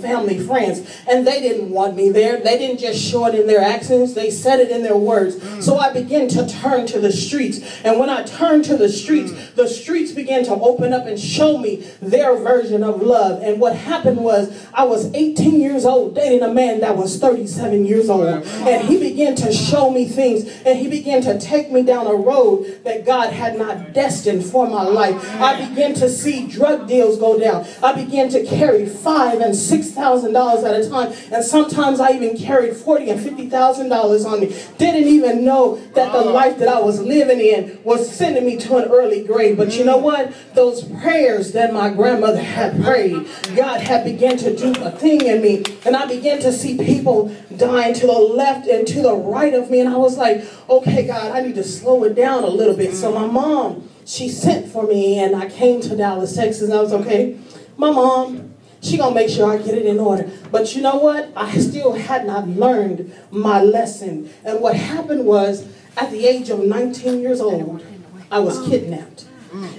family, friends, and they didn't want me there. They didn't just show it in their actions, they said it in their words. So I began to turn to the streets, and when I turned to the streets began to open up and show me their version of love. And what happened was, I was 18 years old dating a man that was 37 years old, and he began to show me things, and he began to take me down a road that God had not destined for my life. I began to see drug deals go down. I began to carry $5,000 and $6,000 at a time, and sometimes I even carried $40,000 and $50,000 on me. Didn't even know that the life that I was living in was sending me to an early grave. But you know what? Those prayers that my grandmother had prayed, God had begun to do a thing in me, and I began to see people dying to the left and to the right of me, and I was like, okay, God, I need to slow it down a little bit. So my mom, she sent for me, and I came to Dallas, Texas, and I was okay. My mom, she gonna make sure I get it in order. But you know what? I still had not learned my lesson. And what happened was, at the age of 19 years old, I was kidnapped.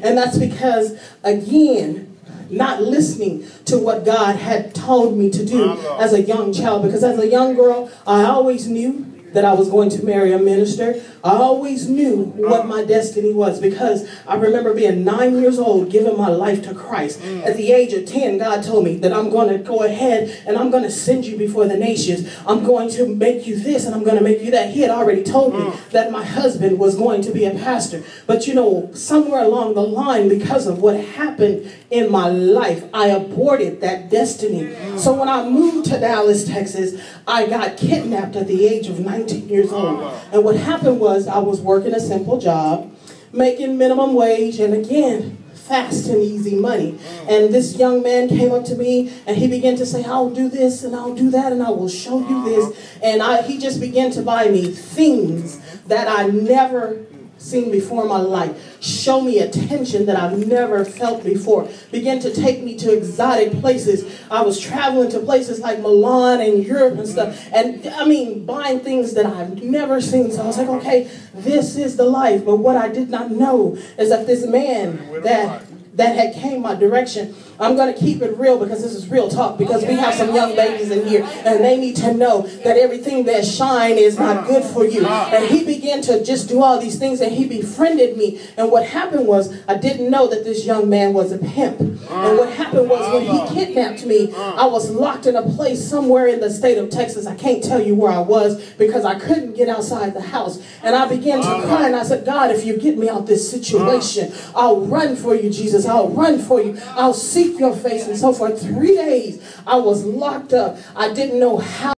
And that's because, again, not listening to what God had told me to do as a young child. Because as a young girl, I always knew that I was going to marry a minister. I always knew what my destiny was, because I remember being 9 years old, giving my life to Christ. At the age of 10, God told me that I'm going to go ahead and I'm going to send you before the nations. I'm going to make you this and I'm going to make you that. He had already told me that my husband was going to be a pastor. But you know, somewhere along the line, because of what happened in my life, I aborted that destiny. So when I moved to Dallas, Texas, I got kidnapped at the age of 19 years old. And what happened was, I was working a simple job, making minimum wage, and again, fast and easy money. And this young man came up to me, and he began to say, I'll do this and I'll do that and I will show you this. And he just began to buy me things that I never seen before in my life. Show me attention that I've never felt before. Began to take me to exotic places. I was traveling to places like Milan and Europe and stuff. And I mean, buying things that I've never seen. So I was like, okay, this is the life. But what I did not know is that this man that had came my direction, I'm going to keep it real because this is real talk, because we have some young ladies in here and they need to know that everything that shine is not good for you. And he began to just do all these things, and he befriended me. And what happened was, I didn't know that this young man was a pimp. And what happened was, when he kidnapped me, I was locked in a place somewhere in the state of Texas. I can't tell you where I was because I couldn't get outside the house. And I began to cry, and I said, God, if you get me out this situation, I'll run for you, Jesus. I'll run for you. I'll seek your face. And so for 3 days, I was locked up. I didn't know how.